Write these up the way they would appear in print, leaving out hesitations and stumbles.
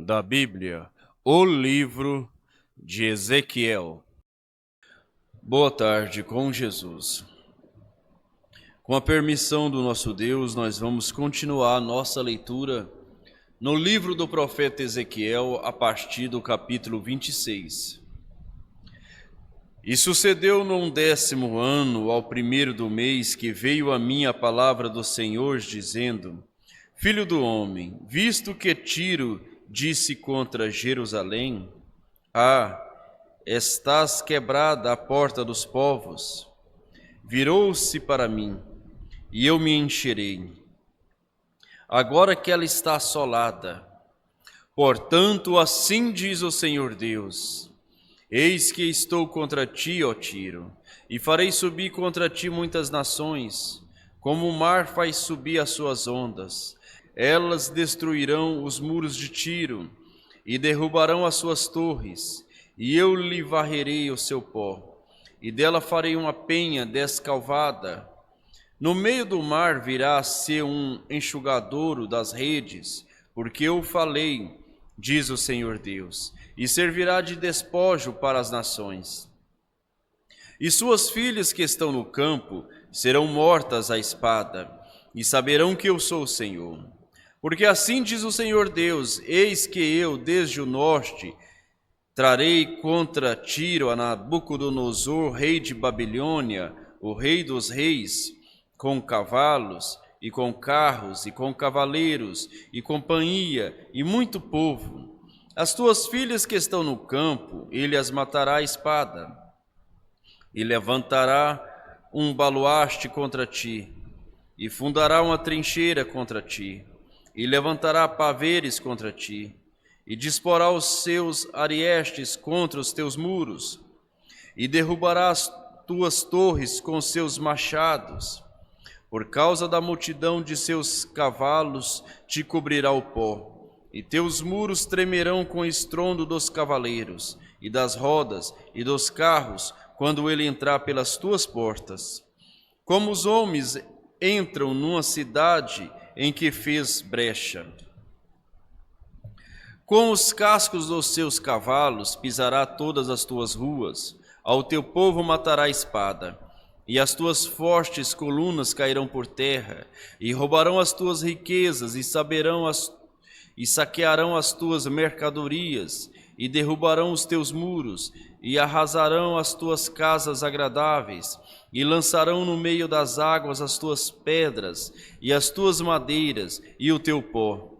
da Bíblia, o livro de Ezequiel. Boa tarde com Jesus. Com a permissão do nosso Deus, nós vamos continuar a nossa leitura no livro do profeta Ezequiel, a partir do capítulo 26. E sucedeu no 10º ano, ao 1º do mês, que veio a mim a palavra do Senhor, dizendo: Filho do homem, visto que Tiro disse contra Jerusalém: estás quebrada a porta dos povos. Virou-se para mim, e eu me encherei. Agora que ela está assolada. Portanto, assim diz o Senhor Deus: Eis que estou contra ti, ó Tiro, e farei subir contra ti muitas nações, como o mar faz subir as suas ondas. Elas destruirão os muros de Tiro e derrubarão as suas torres, e eu lhe varrerei o seu pó, e dela farei uma penha descalvada. No meio do mar virá a ser um enxugadouro das redes, porque eu falei, diz o Senhor Deus, e servirá de despojo para as nações. E suas filhas que estão no campo serão mortas à espada, e saberão que eu sou o Senhor. Porque assim diz o Senhor Deus: eis que eu, desde o norte, trarei contra Tiro a Nabucodonosor, rei de Babilônia, o rei dos reis, com cavalos, e com carros, e com cavaleiros, e companhia, e muito povo. As tuas filhas que estão no campo, ele as matará à espada, e levantará um baluarte contra ti, e fundará uma trincheira contra ti, e levantará paveres contra ti, e disporá os seus ariestes contra os teus muros, e derrubará as tuas torres com seus machados. Por causa da multidão de seus cavalos te cobrirá o pó, e teus muros tremerão com o estrondo dos cavaleiros, e das rodas, e dos carros, quando ele entrar pelas tuas portas. Como os homens entram numa cidade em que fez brecha. Com os cascos dos seus cavalos pisará todas as tuas ruas, ao teu povo matará a espada, e as tuas fortes colunas cairão por terra, e roubarão as tuas riquezas, e saquearão as tuas mercadorias, e derrubarão os teus muros, e arrasarão as tuas casas agradáveis, e lançarão no meio das águas as tuas pedras, e as tuas madeiras, e o teu pó.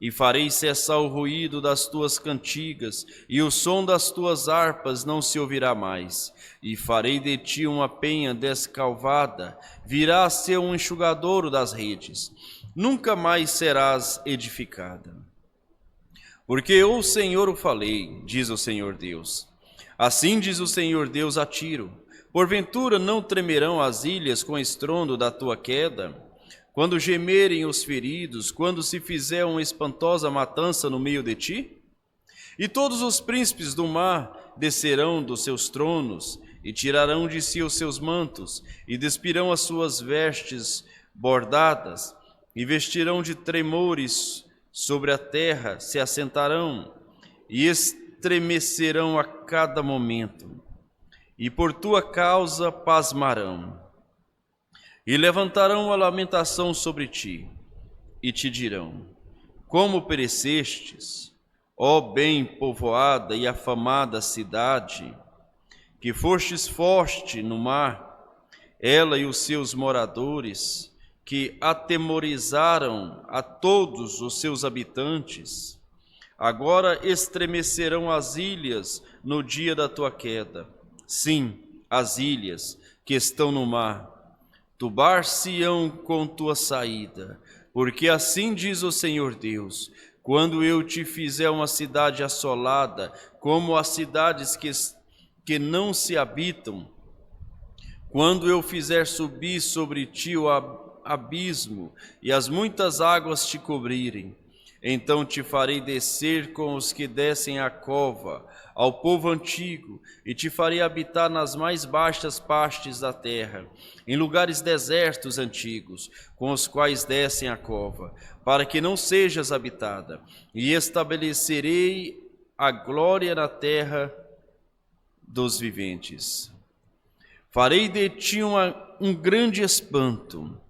E farei cessar o ruído das tuas cantigas, e o som das tuas harpas não se ouvirá mais. E farei de ti uma penha descalvada, virá a ser um enxugadouro das redes. Nunca mais serás edificada. Porque eu, o Senhor, o falei, diz o Senhor Deus. Assim diz o Senhor Deus a Tiro: porventura não tremerão as ilhas com estrondo da tua queda? Quando gemerem os feridos, quando se fizer uma espantosa matança no meio de ti? E todos os príncipes do mar descerão dos seus tronos, e tirarão de si os seus mantos, e despirão as suas vestes bordadas, e vestirão de tremores sobre a terra, se assentarão, e estremecerão a cada momento, e por tua causa pasmarão. E levantarão a lamentação sobre ti, e te dirão: como perecestes, ó bem povoada e afamada cidade, que fostes forte no mar, ela e os seus moradores, que atemorizaram a todos os seus habitantes. Agora estremecerão as ilhas no dia da tua queda. Sim, as ilhas que estão no mar turbar-se-ão com tua saída, porque assim diz o Senhor Deus: quando eu te fizer uma cidade assolada, como as cidades que não se habitam, quando eu fizer subir sobre ti o abismo e as muitas águas te cobrirem, Então te farei descer com os que descem à cova, ao povo antigo, e te farei habitar nas mais baixas partes da terra, em lugares desertos antigos, com os quais descem à cova, para que não sejas habitada, e estabelecerei a glória na terra dos viventes. Farei de ti um grande espanto,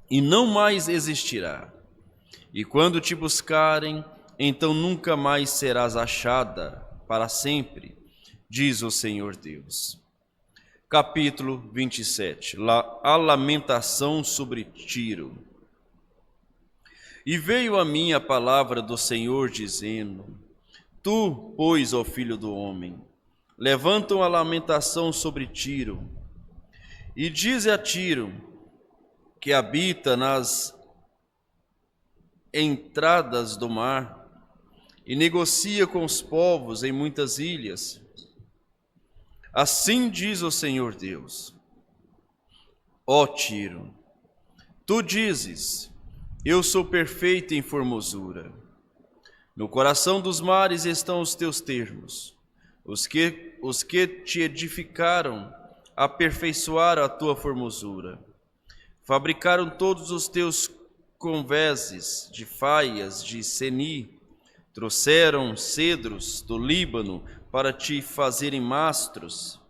e não mais existirá. E quando te buscarem, então nunca mais serás achada para sempre, diz o Senhor Deus. Capítulo 27. A lamentação sobre Tiro. E veio a mim a palavra do Senhor, dizendo: Tu, pois, ó filho do homem, levantam a lamentação sobre Tiro, e dize a Tiro, que habita nas entradas do mar, e negocia com os povos em muitas ilhas. Assim diz o Senhor Deus: Ó Tiro, tu dizes: eu sou perfeito em formosura. No coração dos mares estão os teus termos. Os que te edificaram aperfeiçoaram a tua formosura. Fabricaram todos os teus convéses de faias de Seni, trouxeram cedros do Líbano para te fazerem mastros.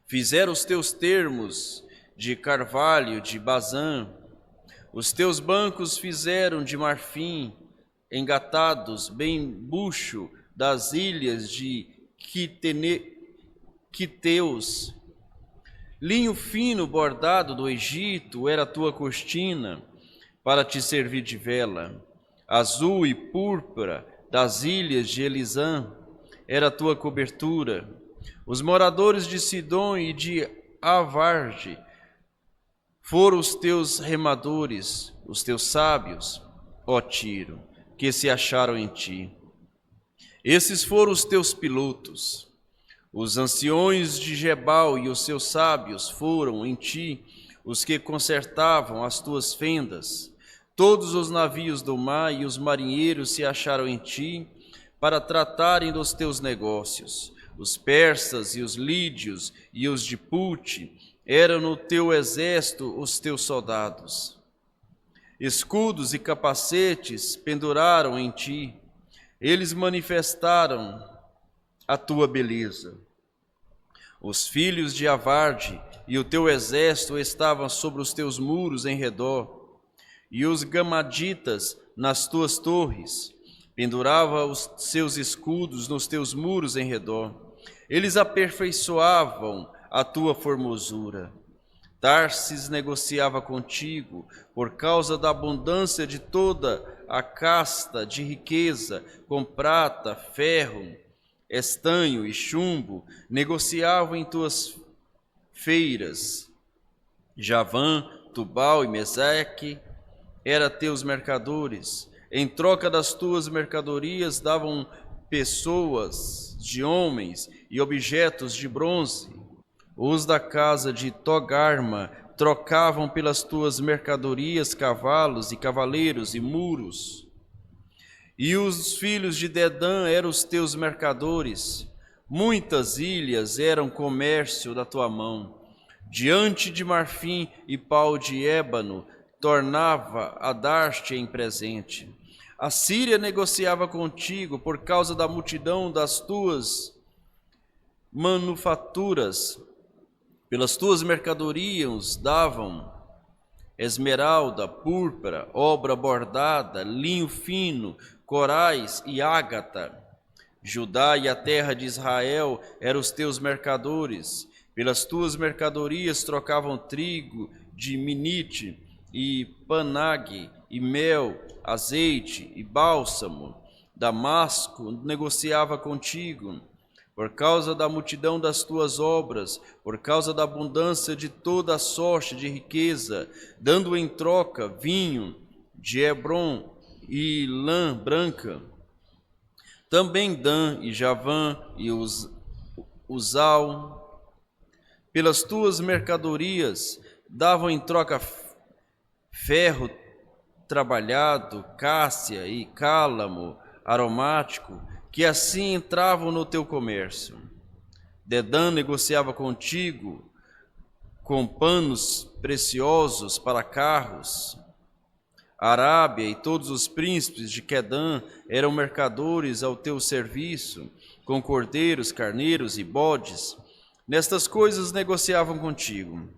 Fizeram os teus termos de carvalho de Bazã. Os teus bancos fizeram de marfim, engatados bem bucho das ilhas de Quiteus. Linho fino bordado do Egito era a tua cortina, para te servir de vela. Azul e púrpura das ilhas de Elisã era a tua cobertura. Os moradores de Sidom e de Avarde foram os teus remadores, os teus sábios, ó Tiro, que se acharam em ti. Esses foram os teus pilotos. Os anciões de Gebal e os seus sábios foram em ti os que consertavam as tuas fendas. Todos os navios do mar e os marinheiros se acharam em ti para tratarem dos teus negócios. Os persas e os lídios e os de Pute eram no teu exército os teus soldados. Escudos e capacetes penduraram em ti. Eles manifestaram a tua beleza. Os filhos de Avarde e o teu exército estavam sobre os teus muros em redor, e os gamaditas nas tuas torres. Pendurava os seus escudos nos teus muros em redor. Eles aperfeiçoavam a tua formosura. Tarsis negociava contigo por causa da abundância de toda a casta de riqueza, com prata, ferro, estanho e chumbo, negociavam em tuas feiras. Javã, Tubal e Meseque eram teus mercadores. Em troca das tuas mercadorias davam pessoas de homens e objetos de bronze. Os da casa de Togarma trocavam pelas tuas mercadorias cavalos e cavaleiros e muros. E os filhos de Dedã eram os teus mercadores. Muitas ilhas eram comércio da tua mão. Diante de marfim e pau de ébano, tornava a dar-te em presente. A Síria negociava contigo por causa da multidão das tuas manufaturas. Pelas tuas mercadorias davam esmeralda, púrpura, obra bordada, linho fino, corais e ágata. Judá e a terra de Israel eram os teus mercadores. Pelas tuas mercadorias trocavam trigo de Minite e Panag, e mel, azeite e bálsamo. Damasco negociava contigo. Por causa da multidão das tuas obras, por causa da abundância de toda a sorte de riqueza, dando em troca vinho de Hebron e lã branca. Também Dan e Javã e Uzal, pelas tuas mercadorias, davam em troca ferro trabalhado, cássia e cálamo aromático, que assim entravam no teu comércio. Dedã negociava contigo com panos preciosos para carros. A Arábia e todos os príncipes de Quedã eram mercadores ao teu serviço, com cordeiros, carneiros e bodes. Nestas coisas negociavam contigo.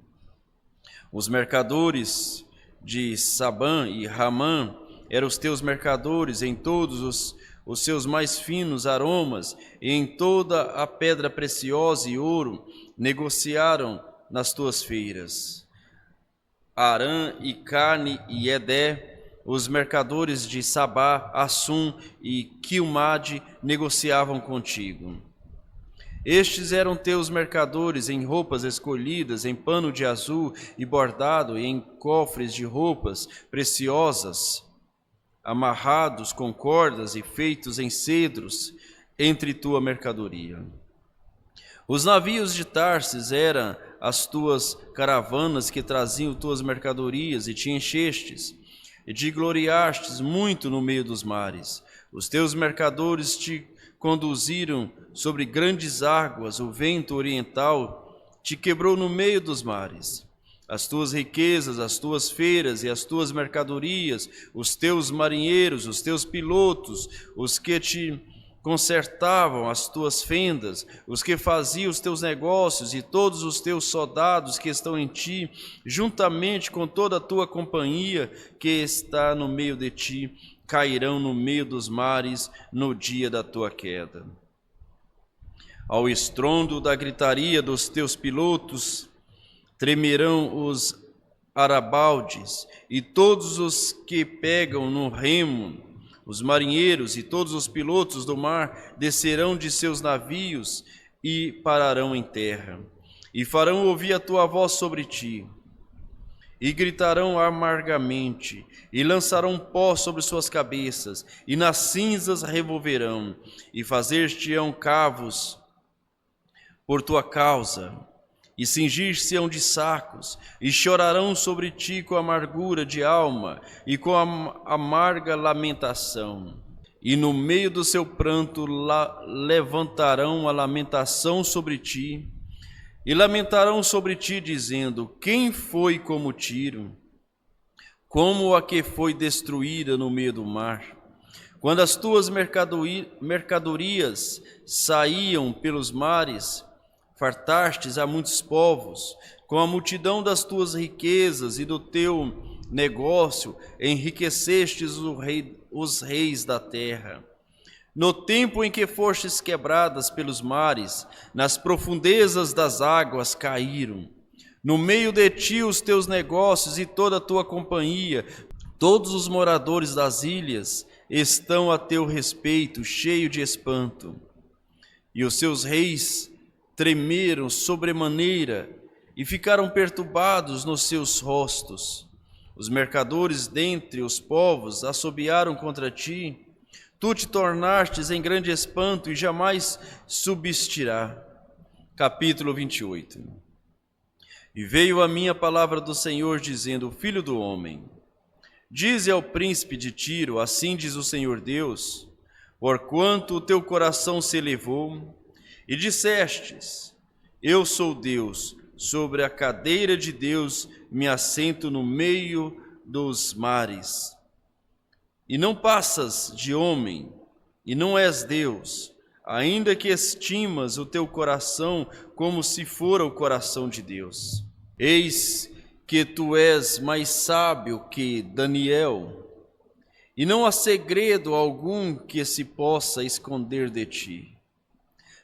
Os mercadores de Sabã e Ramã eram os teus mercadores em todos os seus mais finos aromas, e em toda a pedra preciosa e ouro negociaram nas tuas feiras. Arã e Cane e Edé, os mercadores de Sabá, Assum e Quilmade negociavam contigo. Estes eram teus mercadores em roupas escolhidas, em pano de azul e bordado, e em cofres de roupas preciosas, amarrados com cordas e feitos em cedros, entre tua mercadoria. Os navios de Tarsis eram as tuas caravanas que traziam tuas mercadorias, e te enchestes, e te gloriastes muito no meio dos mares. Os teus mercadores te conduziram sobre grandes águas, o vento oriental te quebrou no meio dos mares. As tuas riquezas, as tuas feiras e as tuas mercadorias, os teus marinheiros, os teus pilotos, os que te consertavam as tuas fendas, os que faziam os teus negócios e todos os teus soldados que estão em ti, juntamente com toda a tua companhia que está no meio de ti, cairão no meio dos mares no dia da tua queda. Ao estrondo da gritaria dos teus pilotos, tremerão os arabaldes, e todos os que pegam no remo, os marinheiros e todos os pilotos do mar descerão de seus navios e pararão em terra, e farão ouvir a tua voz sobre ti, e gritarão amargamente, e lançarão pó sobre suas cabeças, e nas cinzas revolverão, e fazer-te-ão cavos por tua causa, e cingir-se-ão de sacos, e chorarão sobre ti com amargura de alma e com amarga lamentação. E no meio do seu pranto levantarão a lamentação sobre ti, e lamentarão sobre ti, dizendo: quem foi como Tiro, como a que foi destruída no meio do mar? Quando as tuas mercadorias saíam pelos mares, fartastes a muitos povos, com a multidão das tuas riquezas e do teu negócio, enriquecestes os reis da terra. No tempo em que fostes quebradas pelos mares, nas profundezas das águas caíram. No meio de ti os teus negócios e toda a tua companhia, todos os moradores das ilhas estão a teu respeito, cheio de espanto. E os seus reis tremeram sobremaneira e ficaram perturbados nos seus rostos. Os mercadores dentre os povos assobiaram contra ti. Tu te tornastes em grande espanto e jamais subsistirá. Capítulo 28. E veio a mim a palavra do Senhor, dizendo: Filho do homem, dize ao príncipe de Tiro, assim diz o Senhor Deus, porquanto o teu coração se elevou, e dissestes: eu sou Deus, sobre a cadeira de Deus me assento no meio dos mares. E não passas de homem, e não és Deus, ainda que estimas o teu coração como se fora o coração de Deus. Eis que tu és mais sábio que Daniel, e não há segredo algum que se possa esconder de ti.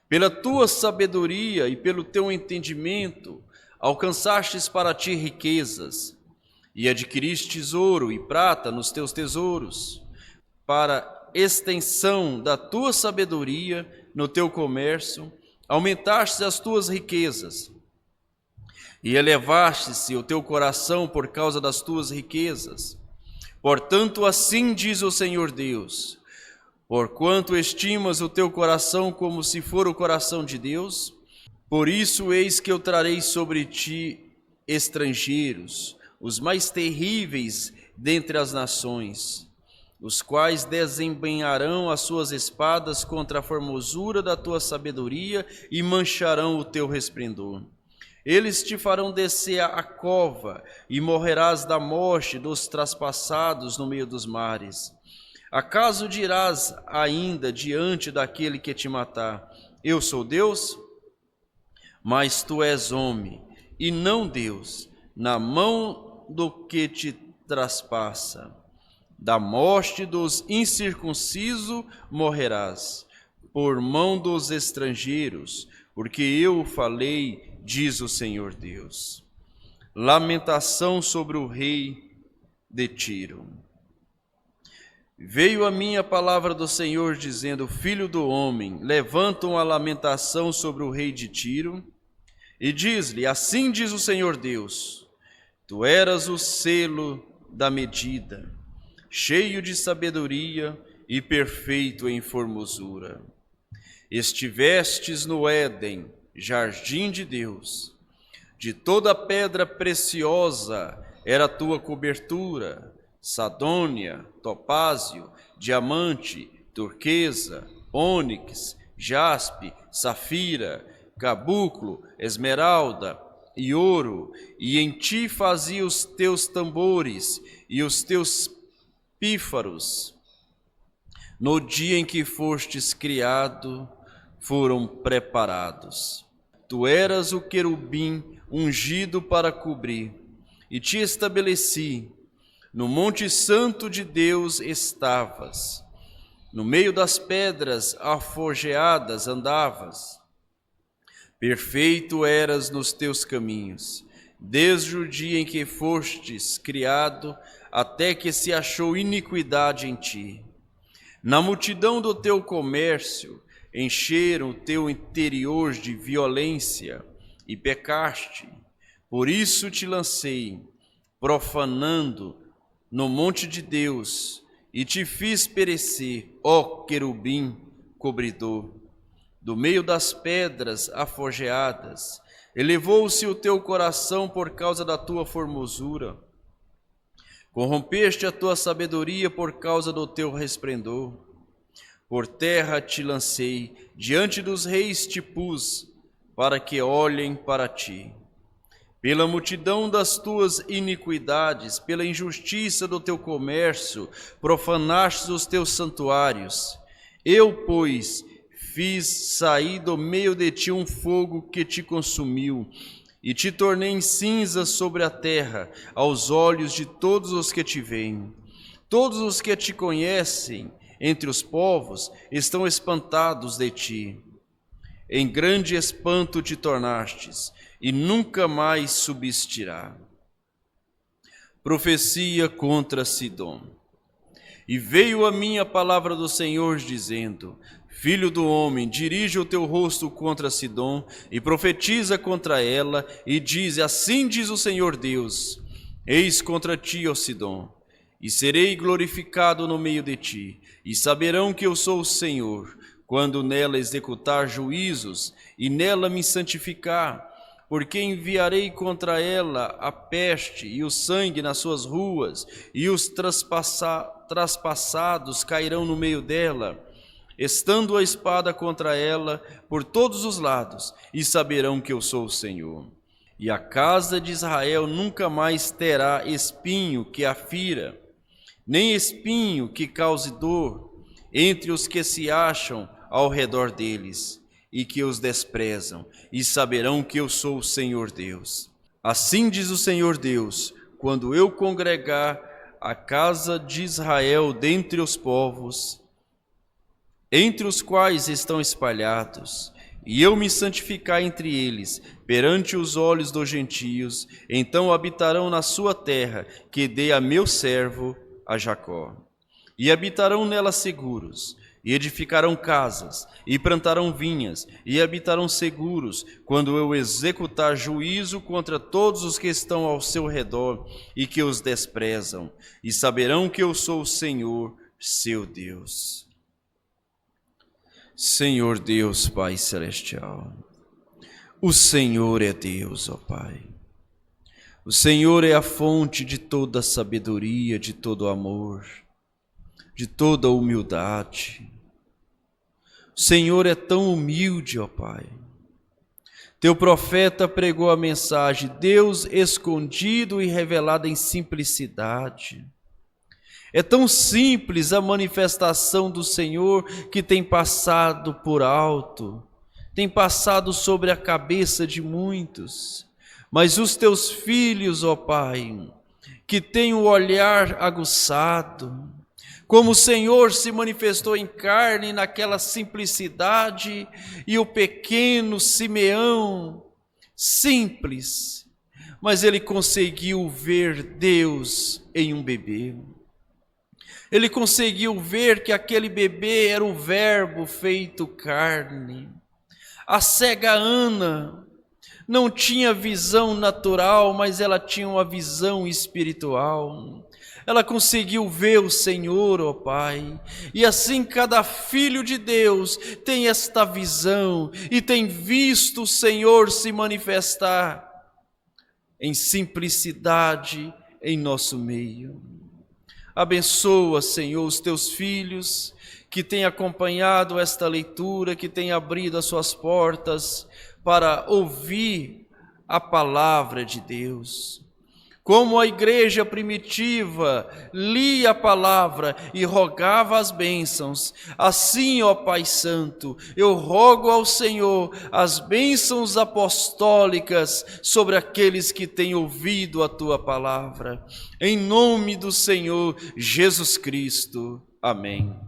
Pela tua sabedoria e pelo teu entendimento, alcançastes para ti riquezas, e adquiristes ouro e prata nos teus tesouros, para extensão da tua sabedoria no teu comércio, aumentastes as tuas riquezas, e elevaste-se o teu coração por causa das tuas riquezas. Portanto, assim diz o Senhor Deus: porquanto estimas o teu coração como se for o coração de Deus, por isso eis que eu trarei sobre ti estrangeiros, os mais terríveis dentre as nações, os quais desembainharão as suas espadas contra a formosura da tua sabedoria e mancharão o teu resplendor. Eles te farão descer à cova, e morrerás da morte dos traspassados no meio dos mares. Acaso dirás ainda diante daquele que te matar: eu sou Deus? Mas tu és homem, e não Deus, na mão do que te traspassa. Da morte dos incircuncisos morrerás, por mão dos estrangeiros, porque eu falei, diz o Senhor Deus. Lamentação sobre o rei de Tiro. Veio a mim a palavra do Senhor, dizendo: Filho do homem, levanta uma lamentação sobre o rei de Tiro, e diz-lhe: assim diz o Senhor Deus, tu eras o selo da medida, cheio de sabedoria e perfeito em formosura. Estivestes no Éden, jardim de Deus. De toda pedra preciosa era a tua cobertura: sadônia, topázio, diamante, turquesa, ônix, jaspe, safira, cabúclo, esmeralda e ouro. E em ti fazia os teus tambores e os teus pífaros. No dia em que fostes criado, foram preparados. Tu eras o querubim ungido para cobrir, e te estabeleci. No monte santo de Deus estavas. No meio das pedras afogeadas andavas. Perfeito eras nos teus caminhos, desde o dia em que fostes criado, até que se achou iniquidade em ti. Na multidão do teu comércio, encheram o teu interior de violência e pecaste. Por isso te lancei, profanando, no monte de Deus, e te fiz perecer, ó querubim cobridor. Do meio das pedras afogeadas, elevou-se o teu coração por causa da tua formosura. Corrompeste a tua sabedoria por causa do teu resplendor. Por terra te lancei, diante dos reis te pus, para que olhem para ti. Pela multidão das tuas iniquidades, pela injustiça do teu comércio, profanaste os teus santuários. Eu, pois, fiz sair do meio de ti um fogo que te consumiu, e te tornei em cinzas sobre a terra, aos olhos de todos os que te veem. Todos os que te conhecem entre os povos estão espantados de ti. Em grande espanto te tornastes, e nunca mais subsistirá. Profecia contra Sidom. E veio a mim a palavra do Senhor, dizendo: Filho do homem, dirige o teu rosto contra Sidom, e profetiza contra ela, e diz: assim diz o Senhor Deus: eis contra ti, ó Sidom, e serei glorificado no meio de ti, e saberão que eu sou o Senhor, quando nela executar juízos, e nela me santificar, porque enviarei contra ela a peste e o sangue nas suas ruas, e os traspassados cairão no meio dela, estando a espada contra ela por todos os lados, e saberão que eu sou o Senhor. E a casa de Israel nunca mais terá espinho que a fira, nem espinho que cause dor entre os que se acham ao redor deles, e que os desprezam, e saberão que eu sou o Senhor Deus. Assim diz o Senhor Deus: quando eu congregar a casa de Israel dentre os povos, entre os quais estão espalhados, e eu me santificar entre eles, perante os olhos dos gentios, então habitarão na sua terra, que dei a meu servo, a Jacó. E habitarão nela seguros, e edificarão casas, e plantarão vinhas, e habitarão seguros, quando eu executar juízo contra todos os que estão ao seu redor, e que os desprezam, e saberão que eu sou o Senhor, seu Deus. Senhor Deus, Pai Celestial, o Senhor é Deus, ó Pai. O Senhor é a fonte de toda sabedoria, de todo amor, de toda humildade. O Senhor é tão humilde, ó Pai. Teu profeta pregou a mensagem, Deus escondido e revelado em simplicidade. É tão simples a manifestação do Senhor que tem passado por alto, tem passado sobre a cabeça de muitos. Mas os teus filhos, ó Pai, que têm o olhar aguçado, como o Senhor se manifestou em carne naquela simplicidade, e o pequeno Simeão, simples, mas ele conseguiu ver Deus em um bebê. Ele conseguiu ver que aquele bebê era o Verbo feito carne. A cega Ana não tinha visão natural, mas ela tinha uma visão espiritual. Ela conseguiu ver o Senhor, ó Pai. E assim cada filho de Deus tem esta visão e tem visto o Senhor se manifestar em simplicidade em nosso meio. Abençoa, Senhor, os teus filhos que têm acompanhado esta leitura, que têm abrido as suas portas para ouvir a palavra de Deus. Como a igreja primitiva lia a palavra e rogava as bênçãos, assim, ó Pai Santo, eu rogo ao Senhor as bênçãos apostólicas sobre aqueles que têm ouvido a Tua palavra. Em nome do Senhor Jesus Cristo. Amém.